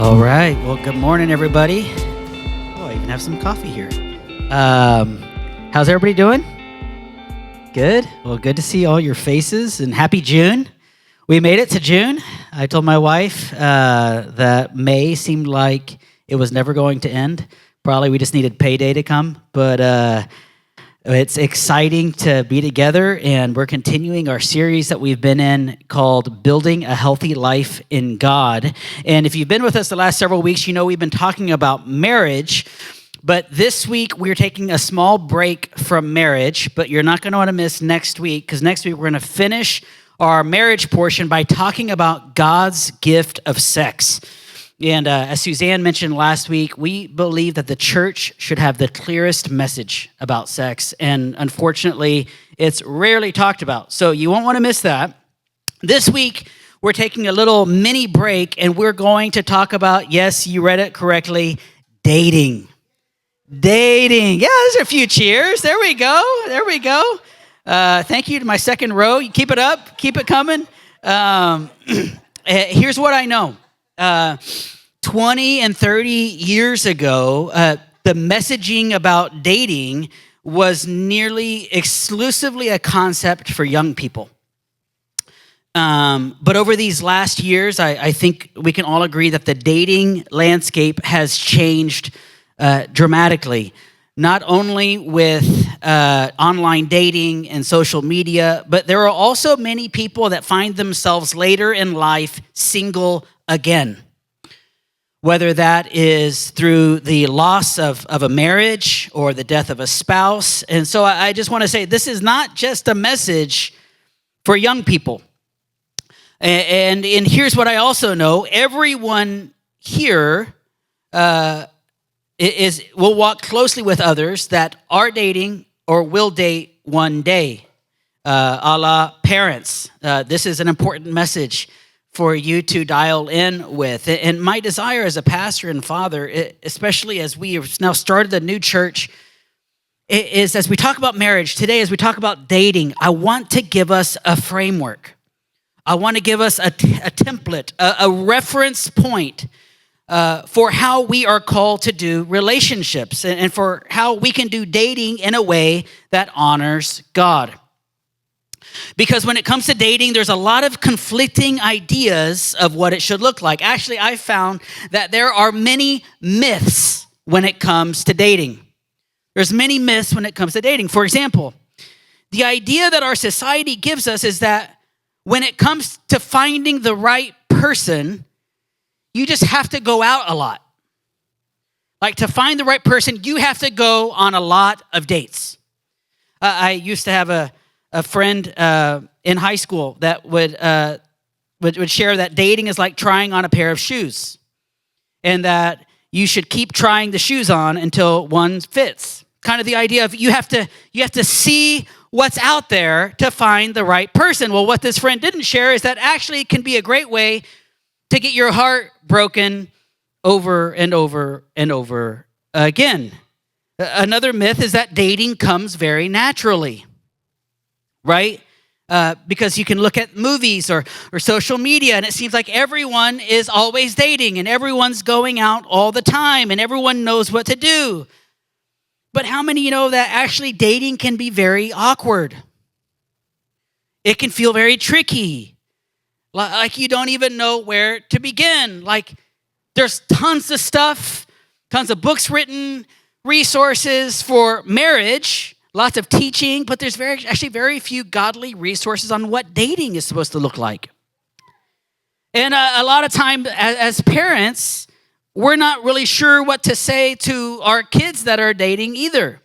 All right. Well, good morning, everybody. Oh, I even have some coffee here. How's everybody doing? Good. Well, good to see all your faces, and happy June. We made it to June. I told my wife that May seemed like it was never going to end. Probably we just needed payday to come, but it's exciting to be together, and we're continuing our series that we've been in called Building a Healthy Life in God. And if you've been with us the last several weeks, you know we've been talking about marriage, but this week we're taking a small break from marriage, but you're not going to want to miss next week, because next week we're going to finish our marriage portion by talking about God's gift of sex. And as Suzanne mentioned last week, we believe that the church should have the clearest message about sex. And unfortunately, it's rarely talked about. So you won't want to miss that. This week, we're taking a little mini break, and we're going to talk about, yes, you read it correctly, dating. Dating. Yeah, there's a few cheers. There we go. There we go. Thank you to my second row. You keep it up. Keep it coming. Here's what I know. 20 and 30 years ago, the messaging about dating was nearly exclusively a concept for young people. But over these last years, I think we can all agree that the dating landscape has changed dramatically, not only with online dating and social media, but there are also many people that find themselves later in life single again, whether that is through the loss of a marriage or the death of a spouse. And so I just want to say, this is not just a message for young people. And here's what I also know. Everyone here will walk closely with others that are dating or will date one day. A la parents. This is an important message for you to dial in with. And my desire as a pastor and father, especially as we have now started a new church, is as we talk about marriage today, as we talk about dating, I want to give us a framework. I want to give us a template, a reference point for how we are called to do relationships and for how we can do dating in a way that honors God. Because when it comes to dating, there's a lot of conflicting ideas of what it should look like. Actually, I found that there are many myths when it comes to dating. There's many myths when it comes to dating. For example, the idea that our society gives us is that when it comes to finding the right person, you just have to go out a lot. Like, to find the right person, you have to go on a lot of dates. I used to have a friend in high school that would share that dating is like trying on a pair of shoes, and that you should keep trying the shoes on until one fits. Kind of the idea of you have to see what's out there to find the right person. Well, what this friend didn't share is that actually it can be a great way to get your heart broken over and over and over again. Another myth is that dating comes very naturally. Right? Because you can look at movies or social media, and it seems like everyone is always dating and everyone's going out all the time and everyone knows what to do. But how many know that actually dating can be very awkward? It can feel very tricky. Like you don't even know where to begin. Like, there's tons of stuff, tons of books written, resources for marriage, lots of teaching, but there's very few godly resources on what dating is supposed to look like. And a lot of time as parents, we're not really sure what to say to our kids that are dating either.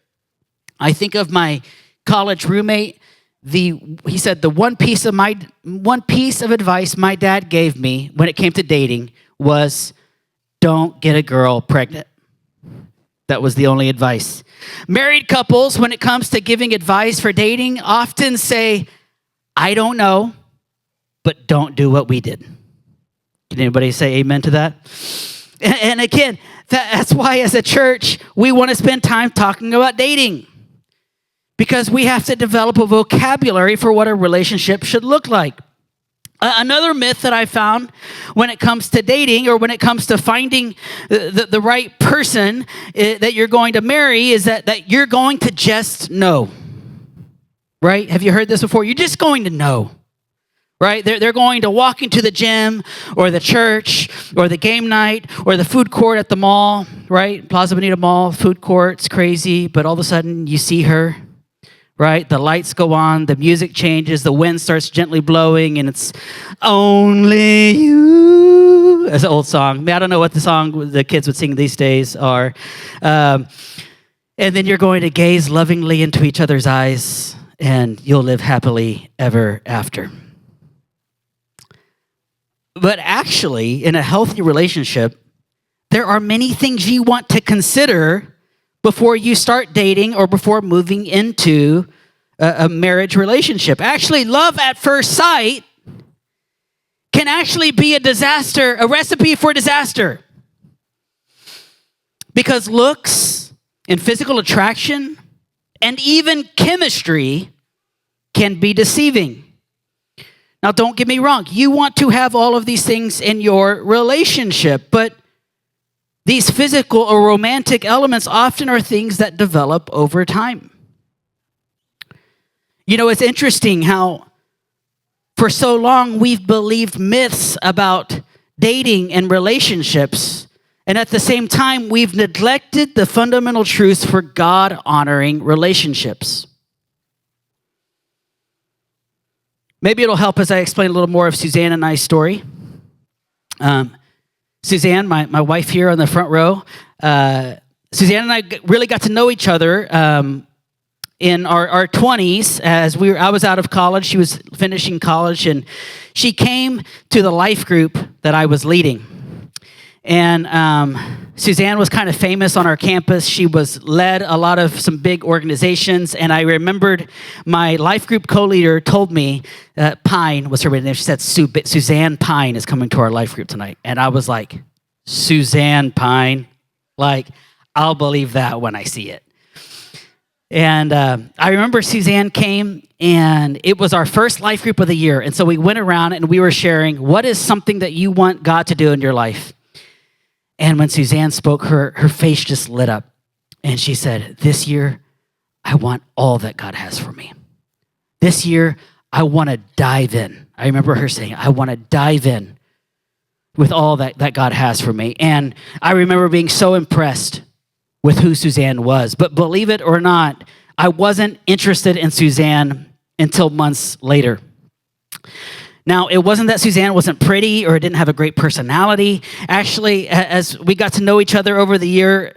I think of my college roommate. He said the one piece of advice my dad gave me when it came to dating was, don't get a girl pregnant. That was the only advice. Married couples, when it comes to giving advice for dating, often say, I don't know, but don't do what we did. Can anybody say amen to that? And again, that's why as a church, we want to spend time talking about dating. Because we have to develop a vocabulary for what a relationship should look like. Another myth that I found when it comes to dating or when it comes to finding the right person that you're going to marry is that you're going to just know, right? Have you heard this before? You're just going to know, right? They're going to walk into the gym or the church or the game night or the food court at the mall, right? Plaza Bonita Mall, food court's crazy, but all of a sudden you see her, right? The lights go on, the music changes, the wind starts gently blowing, and it's only you. That's an old song. I don't know what the song the kids would sing these days are. And then you're going to gaze lovingly into each other's eyes, and you'll live happily ever after. But actually, in a healthy relationship, there are many things you want to consider before you start dating or before moving into a marriage relationship. Actually, love at first sight can actually be a disaster, a recipe for disaster. Because looks and physical attraction and even chemistry can be deceiving. Now, don't get me wrong. You want to have all of these things in your relationship, but these physical or romantic elements often are things that develop over time. You know, it's interesting how for so long we've believed myths about dating and relationships, and at the same time we've neglected the fundamental truths for God-honoring relationships. Maybe it'll help as I explain a little more of Suzanne and I's story. Suzanne, my wife here on the front row, Suzanne and I really got to know each other in our 20s as I was out of college. She was finishing college, and she came to the life group that I was leading. And Suzanne was kind of famous on our campus. She led a lot of some big organizations, and I remembered my life group co-leader told me that Pine was her name. She said, Suzanne Pine is coming to our life group tonight. And I was like, Suzanne Pine? Like, I'll believe that when I see it. And I remember Suzanne came, and it was our first life group of the year. And so we went around and we were sharing, what is something that you want God to do in your life? And when Suzanne spoke, her face just lit up. And she said, this year, I want all that God has for me. This year, I want to dive in. I remember her saying, I want to dive in with all that God has for me. And I remember being so impressed with who Suzanne was. But believe it or not, I wasn't interested in Suzanne until months later. Now, it wasn't that Suzanne wasn't pretty or didn't have a great personality. Actually, as we got to know each other over the year,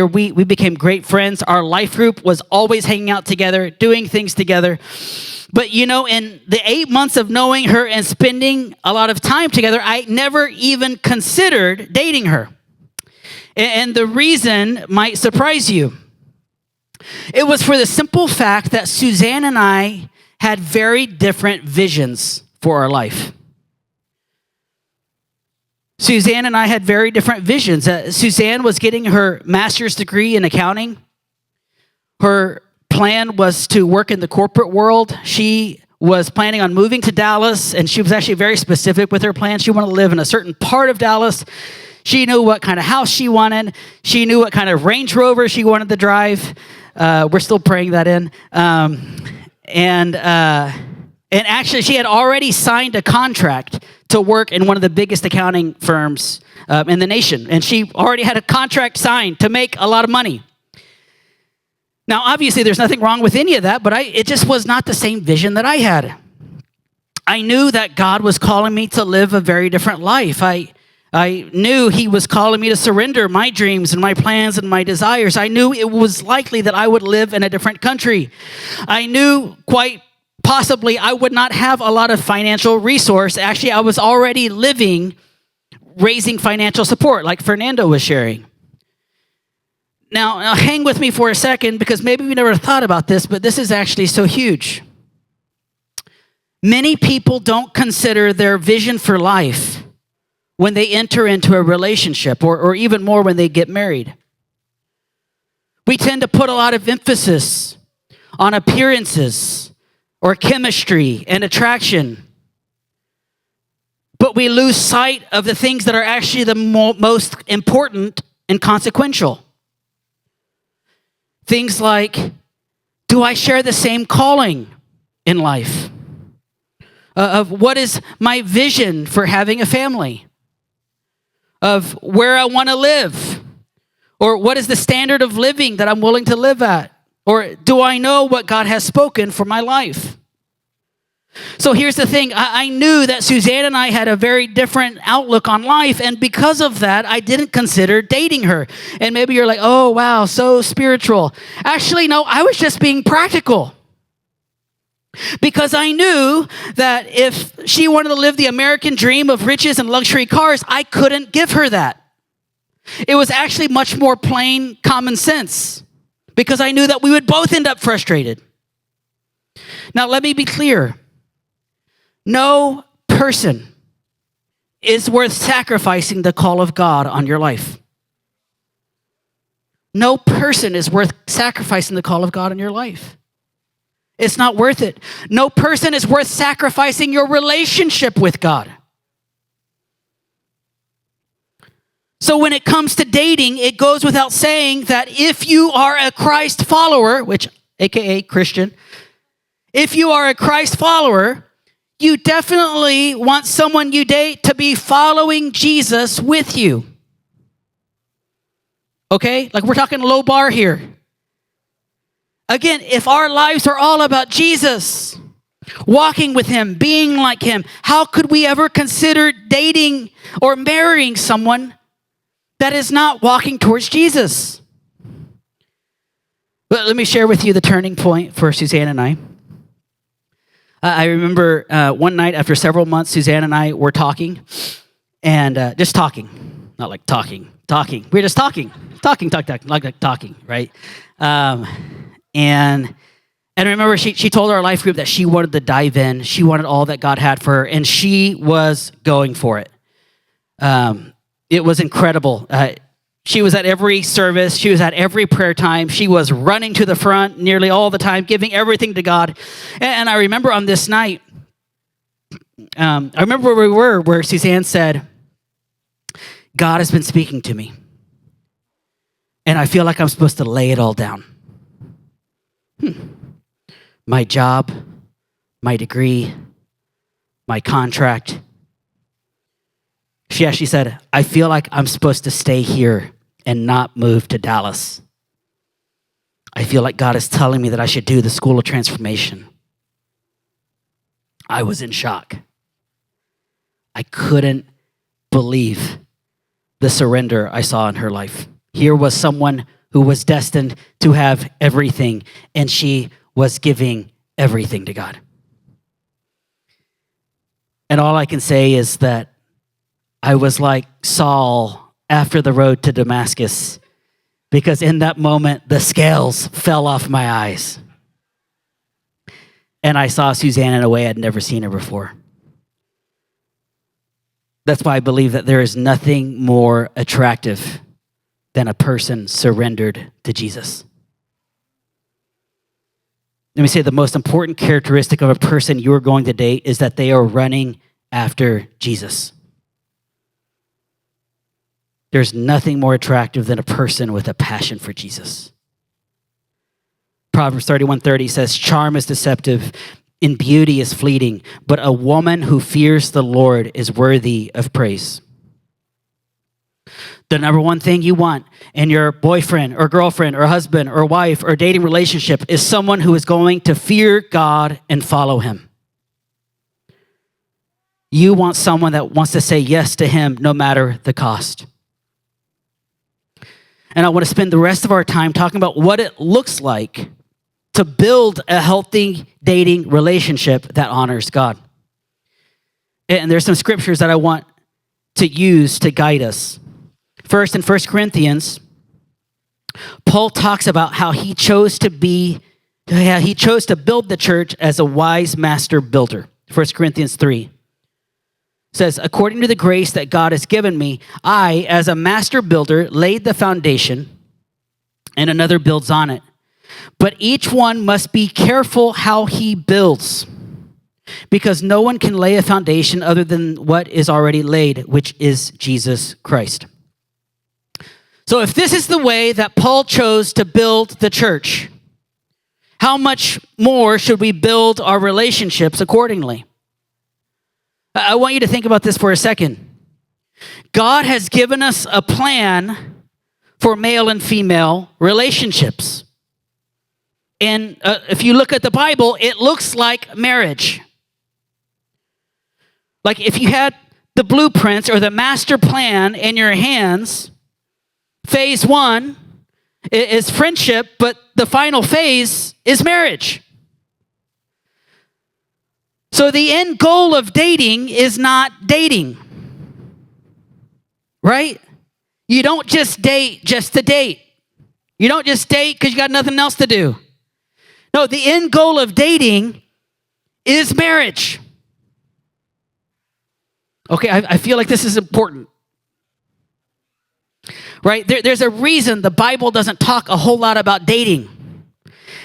we became great friends. Our life group was always hanging out together, doing things together. But you know, in the 8 months of knowing her and spending a lot of time together, I never even considered dating her. And the reason might surprise you. It was for the simple fact that Suzanne and I had very different visions for our life. Suzanne and I had very different visions. Suzanne was getting her master's degree in accounting. Her plan was to work in the corporate world. She was planning on moving to Dallas, and she was actually very specific with her plans. She wanted to live in a certain part of Dallas. She knew what kind of house she wanted. She knew what kind of Range Rover she wanted to drive. We're still praying that in. And actually, she had already signed a contract to work in one of the biggest accounting firms in the nation. And she already had a contract signed to make a lot of money. Now, obviously, there's nothing wrong with any of that, but it just was not the same vision that I had. I knew that God was calling me to live a very different life. I knew he was calling me to surrender my dreams and my plans and my desires. I knew it was likely that I would live in a different country. I knew quite possibly I would not have a lot of financial resource. Actually, I was already raising financial support like Fernando was sharing. Now, hang with me for a second because maybe we never thought about this, but this is actually so huge. Many people don't consider their vision for life when they enter into a relationship or even more when they get married. We tend to put a lot of emphasis on appearances or chemistry and attraction. but we lose sight of the things that are actually the most important and consequential. Things like, do I share the same calling in life? Of what is my vision for having a family? Of where I want to live? Or what is the standard of living that I'm willing to live at? Or do I know what God has spoken for my life? So here's the thing. I knew that Suzanne and I had a very different outlook on life, and because of that, I didn't consider dating her. And maybe you're like, oh, wow, so spiritual. Actually, no, I was just being practical. Because I knew that if she wanted to live the American dream of riches and luxury cars, I couldn't give her that. It was actually much more plain common sense, because I knew that we would both end up frustrated. Now, let me be clear. No person is worth sacrificing the call of God on your life. No person is worth sacrificing the call of God in your life. It's not worth it. No person is worth sacrificing your relationship with God. So when it comes to dating, it goes without saying that if you are a Christ follower, which AKA Christian, if you are a Christ follower, you definitely want someone you date to be following Jesus with you. Okay? Like, we're talking low bar here. Again, if our lives are all about Jesus, walking with him, being like him, how could we ever consider dating or marrying someone that is not walking towards Jesus? But let me share with you the turning point for Suzanne and I. I remember one night after several months, Suzanne and I were talking, and just talking, not like talking. We're just talking, like talking, right? And I remember she told our life group that she wanted to dive in. She wanted all that God had for her, and she was going for it. It was incredible. She was at every service. She was at every prayer time. She was running to the front nearly all the time, giving everything to God. And I remember on this night, I remember where we were, where Suzanne said, God has been speaking to me, and I feel like I'm supposed to lay it all down. My job, my degree, my contract. She actually said, I feel like I'm supposed to stay here and not move to Dallas. I feel like God is telling me that I should do the School of Transformation. I was in shock. I couldn't believe the surrender I saw in her life. Here was someone who was destined to have everything, and she was giving everything to God. And all I can say is that I was like Saul after the road to Damascus, because in that moment, the scales fell off my eyes. And I saw Suzanne in a way I'd never seen her before. That's why I believe that there is nothing more attractive than a person surrendered to Jesus. Let me say the most important characteristic of a person you are going to date is that they are running after Jesus. There's nothing more attractive than a person with a passion for Jesus. Proverbs 31:30 says, charm is deceptive and beauty is fleeting, but a woman who fears the Lord is worthy of praise. The number one thing you want in your boyfriend or girlfriend or husband or wife or dating relationship is someone who is going to fear God and follow him. You want someone that wants to say yes to him no matter the cost. And I want to spend the rest of our time talking about what it looks like to build a healthy dating relationship that honors God. And there's some scriptures that I want to use to guide us. First, in 1 Corinthians, Paul talks about how he chose to build the church as a wise master builder. 1 Corinthians 3 says, according to the grace that God has given me, I, as a master builder, laid the foundation, and another builds on it. But each one must be careful how he builds. because no one can lay a foundation other than what is already laid, which is Jesus Christ. So if this is the way that Paul chose to build the church, how much more should we build our relationships accordingly? I want you to think about this for a second. God has given us a plan for male and female relationships. And if you look at the Bible, it looks like marriage. Like if you had the blueprints or the master plan in your hands, phase 1 is friendship, but the final phase is marriage. So the end goal of dating is not dating, right? You don't just date just to date. You don't just date because you got nothing else to do. No, the end goal of dating is marriage. Okay, I feel like this is important. Right? There's a reason the Bible doesn't talk a whole lot about dating.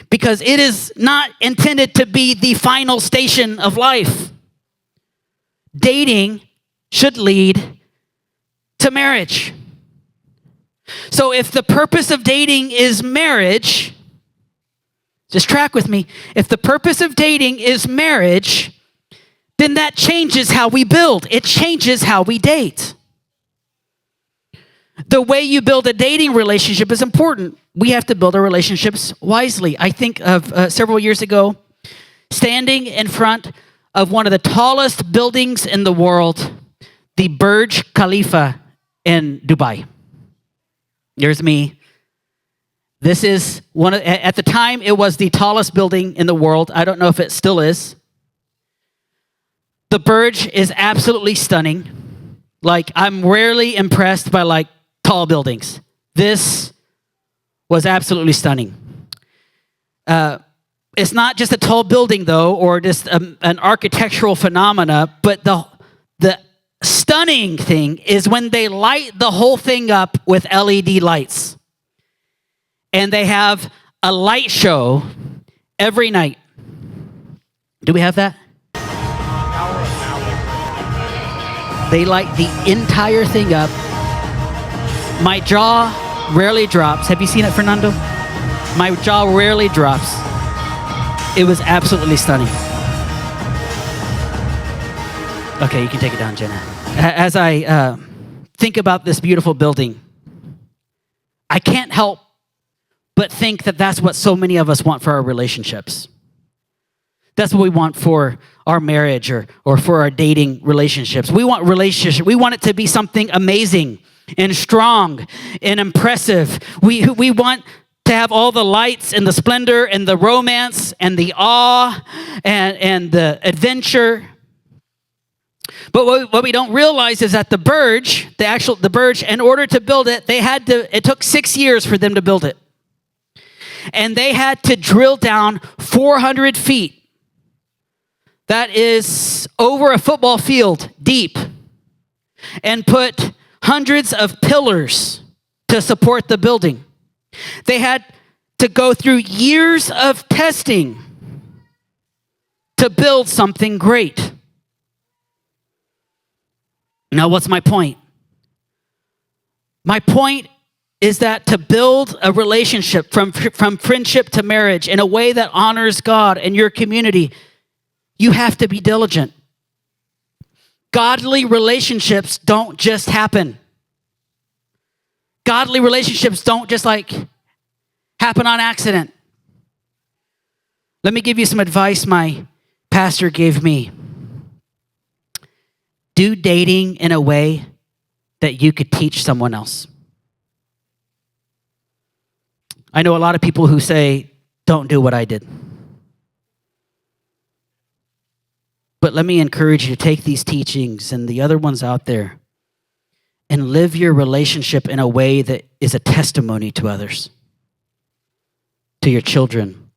Because it is not intended to be the final station of life. Dating should lead to marriage. So if the purpose of dating is marriage, just track with me. If the purpose of dating is marriage, then that changes how we build. It changes how we date. The way you build a dating relationship is important. We have to build our relationships wisely. I think of several years ago, standing in front of one of the tallest buildings in the world, the Burj Khalifa in Dubai. There's me. This is at the time, it was the tallest building in the world. I don't know if it still is. The Burj is absolutely stunning. Like, I'm rarely impressed by tall buildings. This was absolutely stunning. It's not just a tall building, though, or just an architectural phenomena, but the stunning thing is when they light the whole thing up with LED lights. And they have a light show every night. Do we have that? They light the entire thing up. My jaw rarely drops. Have you seen it, Fernando? My jaw rarely drops. It was absolutely stunning. Okay, you can take it down, Jenna. As I think about this beautiful building, I can't help but think that that's what so many of us want for our relationships. That's what we want for our marriage or for our dating relationships. We want relationship. We want it to be something amazing and strong and impressive. We want to have all the lights and the splendor and the romance and the awe and the adventure. But what we don't realize is that the Burj, in order to build it, it took 6 years for them to build it. And they had to drill down 400 feet. That is over a football field deep. And put hundreds of pillars to support the building. They had to go through years of testing to build something great. Now, what's my point? My point is that to build a relationship from friendship to marriage in a way that honors God and your community, you have to be diligent. Godly relationships don't just happen. Godly relationships don't just happen on accident. Let me give you some advice my pastor gave me. Do dating in a way that you could teach someone else. I know a lot of people who say, don't do what I did. But let me encourage you to take these teachings and the other ones out there and live your relationship in a way that is a testimony to others, to your children,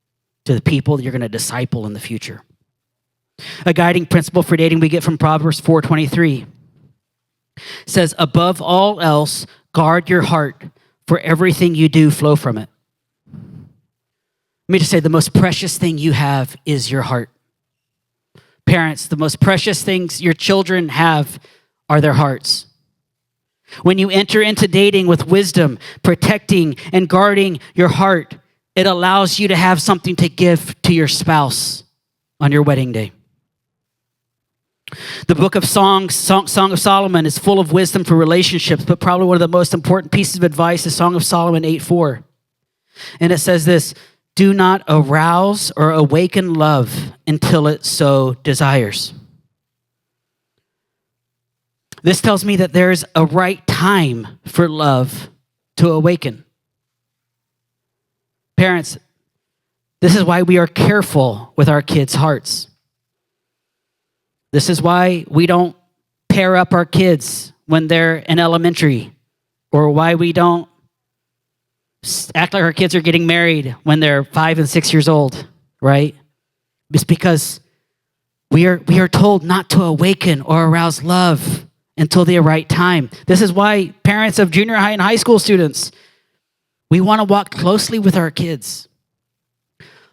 to the people that you're going to disciple in the future. A guiding principle for dating we get from Proverbs 4:23 says, above all else, guard your heart, for everything you do flow from it. Let me just say, the most precious thing you have is your heart. Parents, the most precious things your children have are their hearts. When you enter into dating with wisdom, protecting and guarding your heart, it allows you to have something to give to your spouse on your wedding day. The book of Song of Solomon is full of wisdom for relationships, but probably one of the most important pieces of advice is Song of Solomon 8:4. And it says this, do not arouse or awaken love until it so desires. This tells me that there's a right time for love to awaken. Parents, this is why we are careful with our kids' hearts. This is why we don't pair up our kids when they're in elementary, or why we don't act like our kids are getting married when they're 5 and 6 years old, right? It's because we are told not to awaken or arouse love until the right time. This is why parents of junior high and high school students, we want to walk closely with our kids,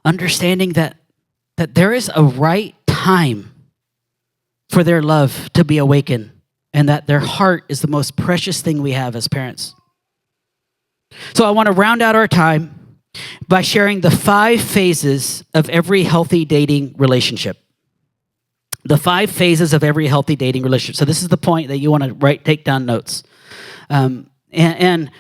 understanding that there is a right time for their love to be awakened, and that their heart is the most precious thing we have as parents. So I want to round out our time by sharing the 5 phases of every healthy dating relationship. The 5 phases of every healthy dating relationship. So this is the point that you want to take down notes. And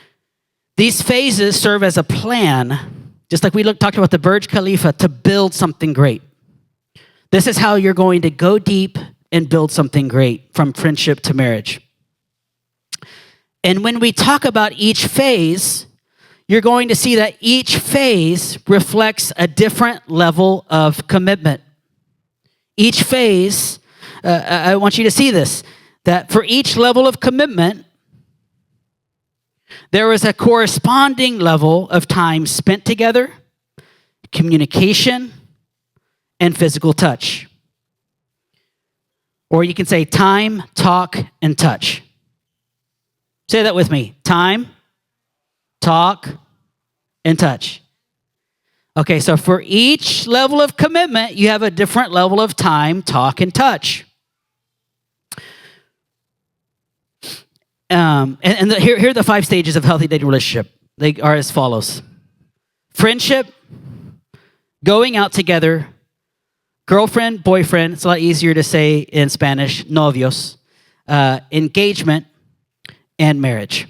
these phases serve as a plan, just like we talked about the Burj Khalifa, to build something great. This is how you're going to go deep and build something great from friendship to marriage. And when we talk about each phase, you're going to see that each phase reflects a different level of commitment. Each phase, I want you to see this, that for each level of commitment, there is a corresponding level of time spent together, communication, and physical touch. Or you can say time, talk, and touch. Say that with me. Time, talk, and touch. Okay, so for each level of commitment, you have a different level of time, talk, and touch. Here are the 5 stages of healthy dating relationship. They are as follows. Friendship, going out together, girlfriend, boyfriend, it's a lot easier to say in Spanish, novios, engagement, and marriage.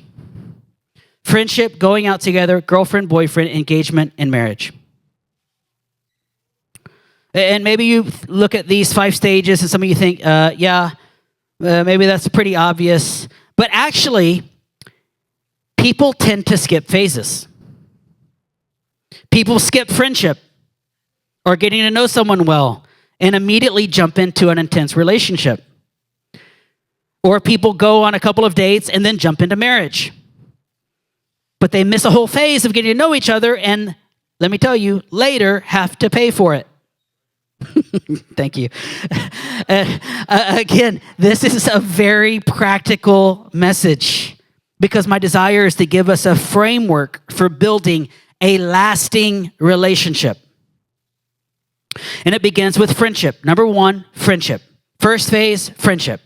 Friendship, going out together, girlfriend, boyfriend, engagement, and marriage. And maybe you look at these 5 stages and some of you think, maybe that's pretty obvious. But actually, people tend to skip phases. People skip friendship or getting to know someone well and immediately jump into an intense relationship. Or people go on a couple of dates and then jump into marriage. But they miss a whole phase of getting to know each other and, let me tell you, later have to pay for it. Thank you. Again, this is a very practical message because my desire is to give us a framework for building a lasting relationship. And it begins with friendship. Number 1, friendship. First phase, friendship.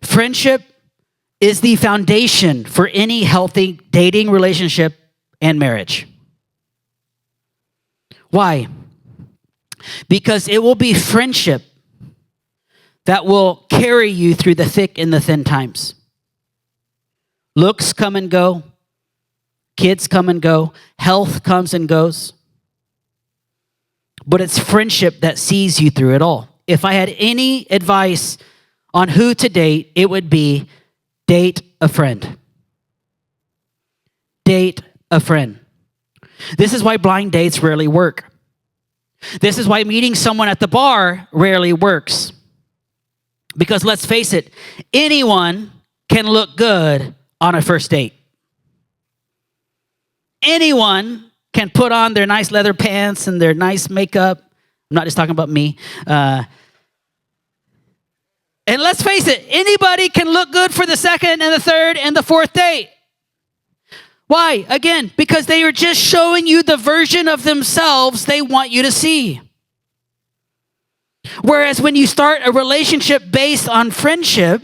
Friendship is the foundation for any healthy dating relationship and marriage. Why? Because it will be friendship that will carry you through the thick and the thin times. Looks come and go. Kids come and go. Health comes and goes. But it's friendship that sees you through it all. If I had any advice on who to date, it would be date a friend. Date a friend. This is why blind dates rarely work. This is why meeting someone at the bar rarely works. Because let's face it, anyone can look good on a first date. Anyone can put on their nice leather pants and their nice makeup. I'm not just talking about me. And let's face it, anybody can look good for the second and the third and the 4th date. Why? Again, because they are just showing you the version of themselves they want you to see. Whereas when you start a relationship based on friendship,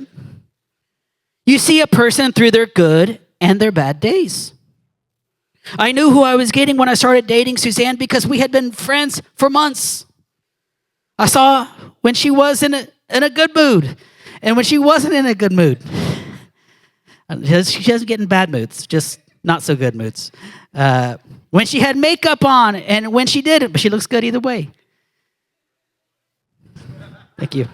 you see a person through their good and their bad days. I knew who I was getting when I started dating Suzanne because we had been friends for months. I saw when she was in a good mood and when she wasn't in a good mood. She doesn't get in bad moods, just not so good moods. When she had makeup on and when she didn't, but she looks good either way. Thank you.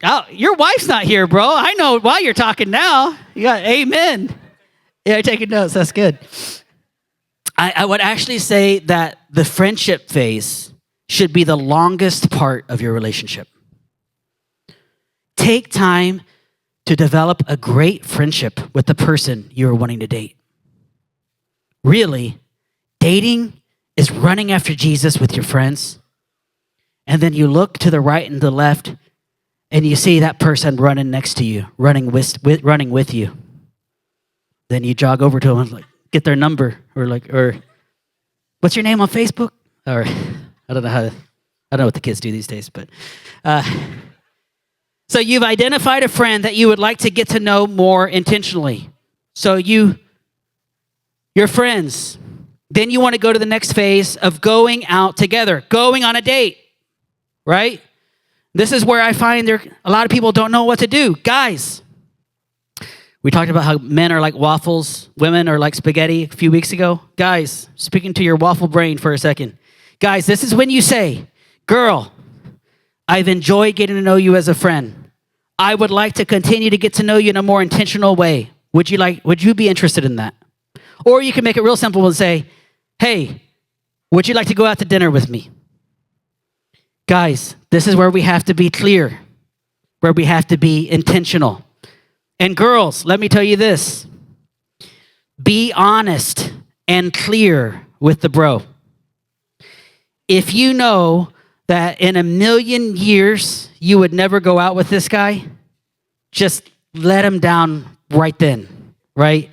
Oh, your wife's not here, bro. I know why you're talking now. You got amen. Yeah, you're taking notes. That's good. I would actually say that the friendship phase should be the longest part of your relationship. Take time to develop a great friendship with the person you're wanting to date. Really, dating is running after Jesus with your friends, and then you look to the right and the left, and you see that person running next to you, running with you. Then you jog over to them and get their number, or what's your name on Facebook? Or I don't know what the kids do these days, but so you've identified a friend that you would like to get to know more intentionally. So you're friends. Then you want to go to the next phase of going out together, going on a date, right? This is where I find a lot of people don't know what to do. Guys, we talked about how men are like waffles, women are like spaghetti a few weeks ago. Guys, speaking to your waffle brain for a second. Guys, this is when you say, girl, I've enjoyed getting to know you as a friend. I would like to continue to get to know you in a more intentional way. Would you be interested in that? Or you can make it real simple and say, hey, would you like to go out to dinner with me? Guys, this is where we have to be clear, where we have to be intentional. And girls, let me tell you this. Be honest and clear with the bro. If you know that in a million years you would never go out with this guy, just let him down right then, right?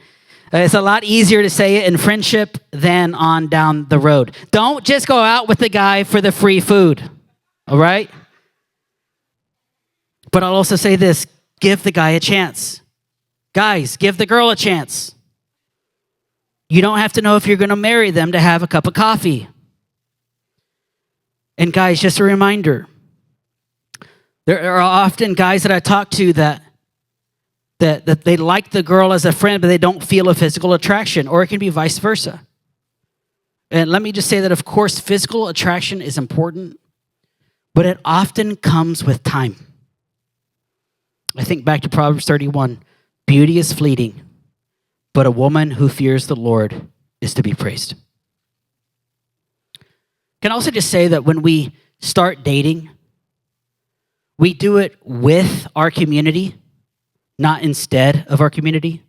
It's a lot easier to say it in friendship than on down the road. Don't just go out with the guy for the free food, all right? But I'll also say this, give the guy a chance. Guys, give the girl a chance. You don't have to know if you're going to marry them to have a cup of coffee. And guys, just a reminder, there are often guys that I talk to that they like the girl as a friend, but they don't feel a physical attraction, or it can be vice versa. And let me just say that, of course, physical attraction is important, but it often comes with time. I think back to Proverbs 31, beauty is fleeting, but a woman who fears the Lord is to be praised. Can I also just say that when we start dating, we do it with our community, not instead of our community.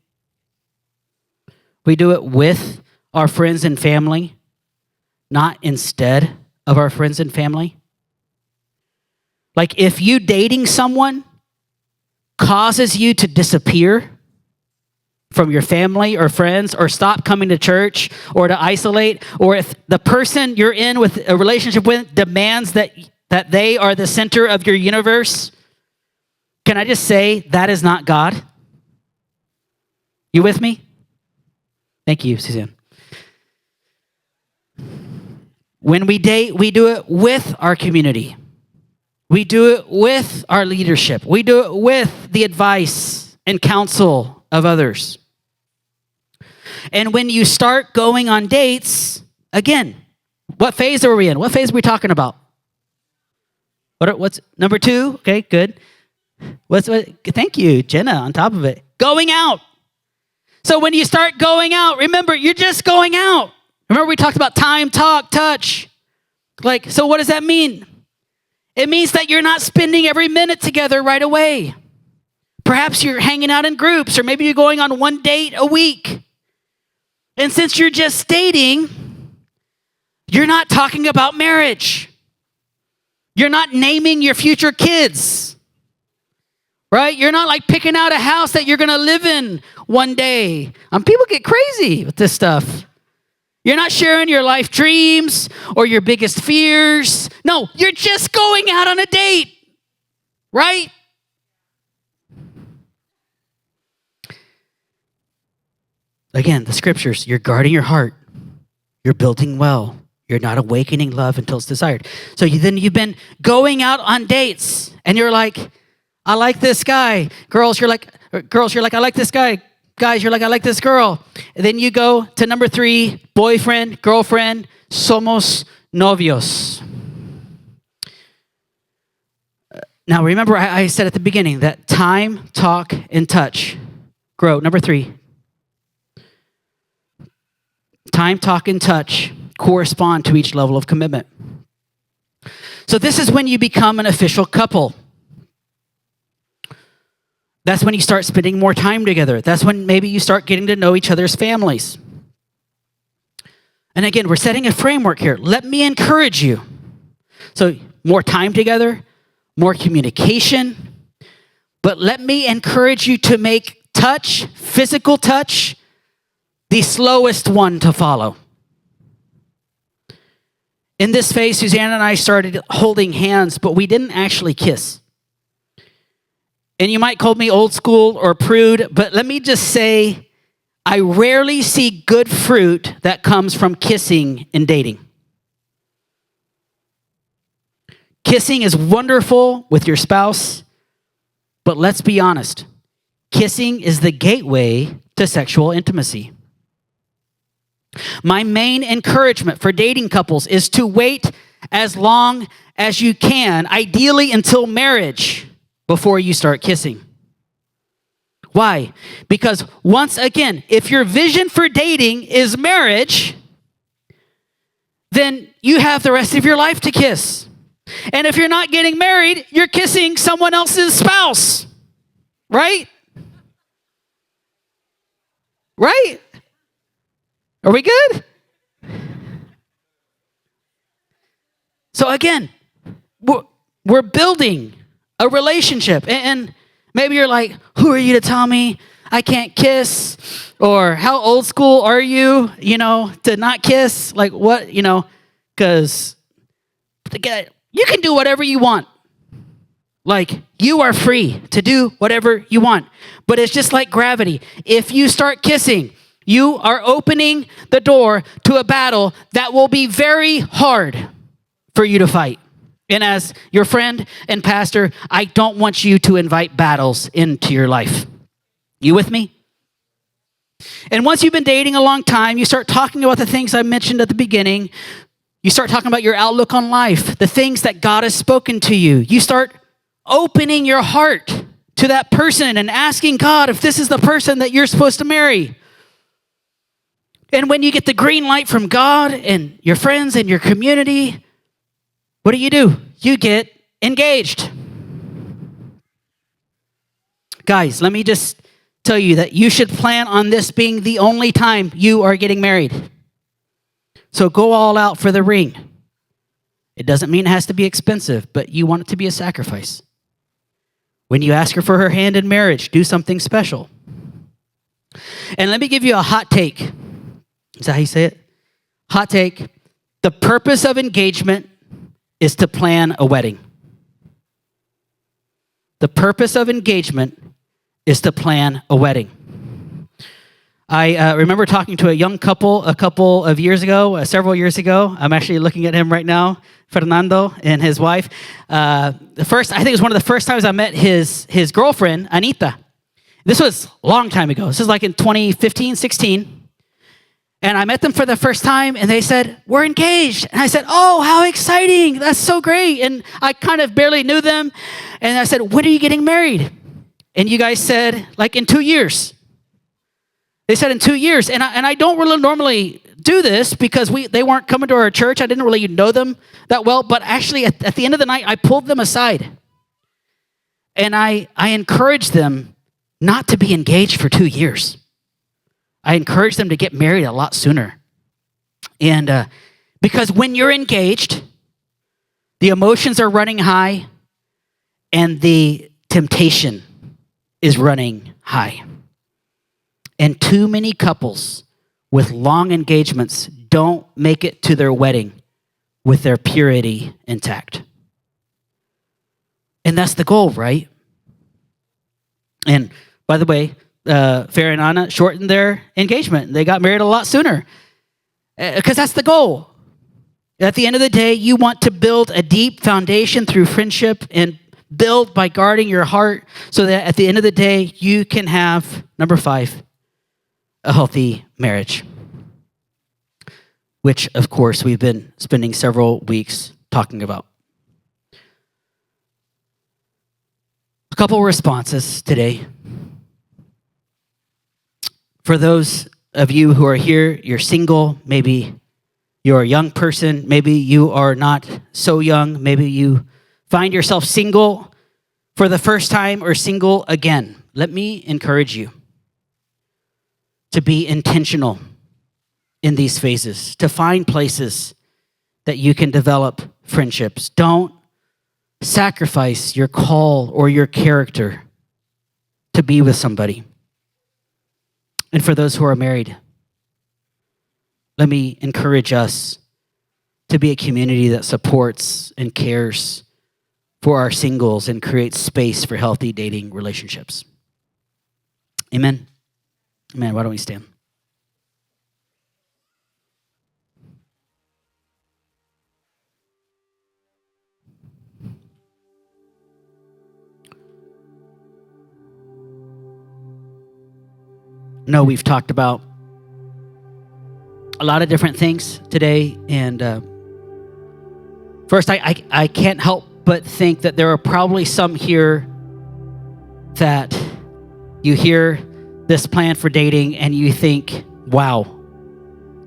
We do it with our friends and family, not instead of our friends and family. Like if you dating someone causes you to disappear from your family or friends, or stop coming to church, or to isolate, or if the person you're in with a relationship with demands that they are the center of your universe, can I just say that is not God? You with me? Thank you, Suzanne. When we date, we do it with our community. We do it with our leadership. We do it with the advice and counsel of others. And when you start going on dates, again, what phase are we in? What phase are we talking about? What's number 2? Okay, good. Thank you, Jenna, on top of it. Going out. So when you start going out, remember, you're just going out. Remember we talked about time, talk, touch. So what does that mean? It means that you're not spending every minute together right away. Perhaps you're hanging out in groups, or maybe you're going on one date a week. And since you're just dating, you're not talking about marriage. You're not naming your future kids, right? You're not like picking out a house that you're going to live in one day. People get crazy with this stuff. You're not sharing your life dreams or your biggest fears. No, you're just going out on a date, right? Again, the scriptures, you're guarding your heart. You're building well. You're not awakening love until it's desired. So then you've been going out on dates and you're like, I like this guy. Girls, you're like, I like this guy. Guys, you're like, I like this girl. And then you go to number 3, boyfriend, girlfriend, somos novios. Now, remember I said at the beginning that time, talk, and touch grow. Number 3. Time, talk, and touch correspond to each level of commitment. So this is when you become an official couple. That's when you start spending more time together. That's when maybe you start getting to know each other's families. And again, we're setting a framework here. Let me encourage you. So more time together, more communication. But let me encourage you to make touch, physical touch, the slowest one to follow. In this phase, Suzanne and I started holding hands, but we didn't actually kiss. And you might call me old school or prude, but let me just say, I rarely see good fruit that comes from kissing and dating. Kissing is wonderful with your spouse, but let's be honest. Kissing is the gateway to sexual intimacy. My main encouragement for dating couples is to wait as long as you can, ideally until marriage, before you start kissing. Why? Because once again, if your vision for dating is marriage, then you have the rest of your life to kiss. And if you're not getting married, you're kissing someone else's spouse, right? Right? Are we good? So again, we're building a relationship. And maybe you're like, who are you to tell me I can't kiss? Or how old school are you, to not kiss? Like what, because you can do whatever you want. Like you are free to do whatever you want. But it's just like gravity. If you start kissing, you are opening the door to a battle that will be very hard for you to fight. And as your friend and pastor, I don't want you to invite battles into your life. You with me? And once you've been dating a long time, you start talking about the things I mentioned at the beginning. You start talking about your outlook on life, the things that God has spoken to you. You start opening your heart to that person and asking God if this is the person that you're supposed to marry. And when you get the green light from God and your friends and your community, what do? You get engaged. Guys, let me just tell you that you should plan on this being the only time you are getting married. So go all out for the ring. It doesn't mean it has to be expensive, but you want it to be a sacrifice. When you ask her for her hand in marriage, do something special. And let me give you a hot take. Is that how you say it? Hot take. The purpose of engagement is to plan a wedding. The purpose of engagement is to plan a wedding. I remember talking to a young couple a couple of years ago, several years ago. I'm actually looking at him right now, Fernando and his wife. I think it was one of the first times I met his girlfriend, Anita. This was a long time ago. This is like in 2015, 16. And I met them for the first time, and they said, we're engaged. And I said, oh, how exciting. That's so great. And I kind of barely knew them. And I said, when are you getting married? And you guys said, like in 2 years. They said in 2 years. And I don't really normally do this because they weren't coming to our church. I didn't really know them that well. But actually, at the end of the night, I pulled them aside. And I encouraged them not to be engaged for 2 years. I encourage them to get married a lot sooner. And because when you're engaged, the emotions are running high and the temptation is running high. And too many couples with long engagements don't make it to their wedding with their purity intact. And that's the goal, right? And by the way, Farah and Anna shortened their engagement. They got married a lot sooner because that's the goal. At the end of the day, you want to build a deep foundation through friendship and build by guarding your heart so that at the end of the day, you can have, number 5, a healthy marriage, which, of course, we've been spending several weeks talking about. A couple responses today. For those of you who are here, you're single, maybe you're a young person, maybe you are not so young, maybe you find yourself single for the first time or single again. Let me encourage you to be intentional in these phases, to find places that you can develop friendships. Don't sacrifice your call or your character to be with somebody. And for those who are married, let me encourage us to be a community that supports and cares for our singles and creates space for healthy dating relationships. Amen? Amen. Why don't we stand? No, we've talked about a lot of different things today, and first, I can't help but think that there are probably some here that you hear this plan for dating and you think, wow,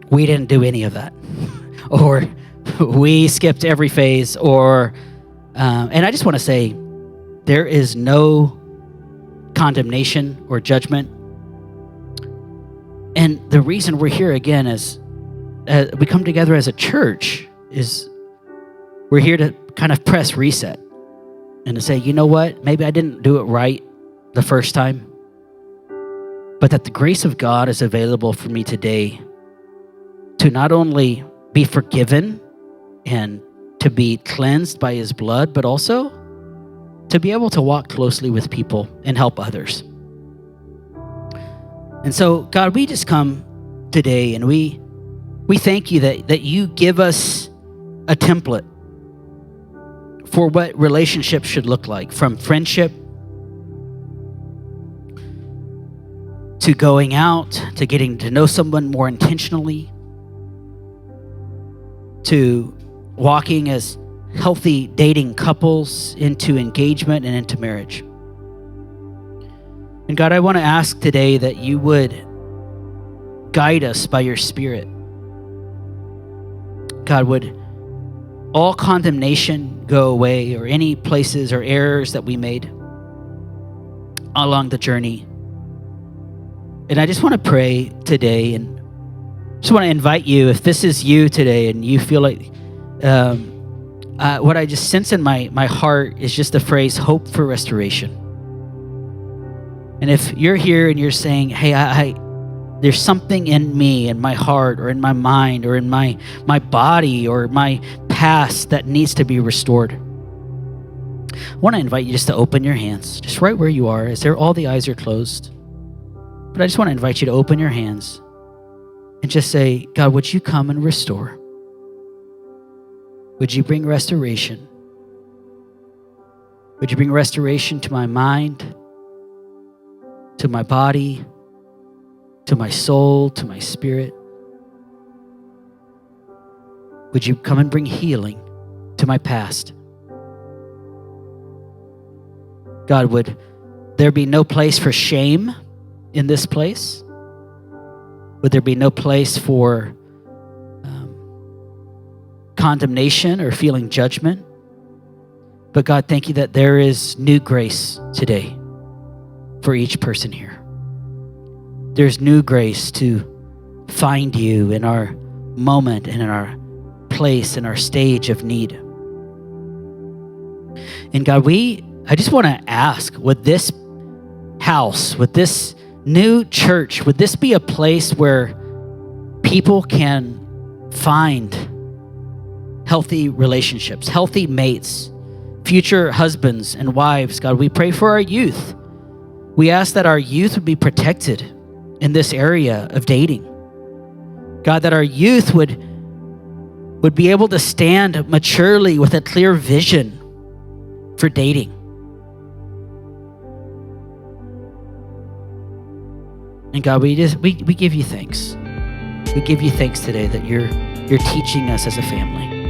we didn't do any of that, or we skipped every phase, or and I just want to say there is no condemnation or judgment. And the reason we're here again is we come together as a church is we're here to kind of press reset and to say, you know what, maybe I didn't do it right the first time, but that the grace of God is available for me today to not only be forgiven and to be cleansed by his blood, but also to be able to walk closely with people and help others. And so, God, we just come today and we thank you that you give us a template for what relationships should look like, from friendship to going out, to getting to know someone more intentionally, to walking as healthy dating couples into engagement and into marriage. And God, I want to ask today that you would guide us by your Spirit. God, would all condemnation go away, or any places or errors that we made along the journey. And I just want to pray today, and just want to invite you, if this is you today and you feel like what I just sense in my heart is just the phrase hope for restoration. And if you're here and you're saying, hey, I there's something in me, in my heart, or in my mind, or in my body, or my past that needs to be restored, I want to invite you just to open your hands, just right where you are, as all the eyes are closed. But I just want to invite you to open your hands and just say, God, would you come and restore? Would you bring restoration? Would you bring restoration to my mind, to my body, to my soul, to my spirit? Would you come and bring healing to my past? God, would there be no place for shame in this place? Would there be no place for condemnation or feeling judgment? But God, thank you that there is new grace today for each person here. There's new grace to find you in our moment and in our place, in our stage of need. And God, I just want to ask, would this house, would this new church, would this be a place where people can find healthy relationships, healthy mates, future husbands and wives. God, we pray for our youth. We ask that our youth would be protected in this area of dating. God, that our youth would be able to stand maturely with a clear vision for dating. And God, we give you thanks. We give you thanks today that you're teaching us as a family.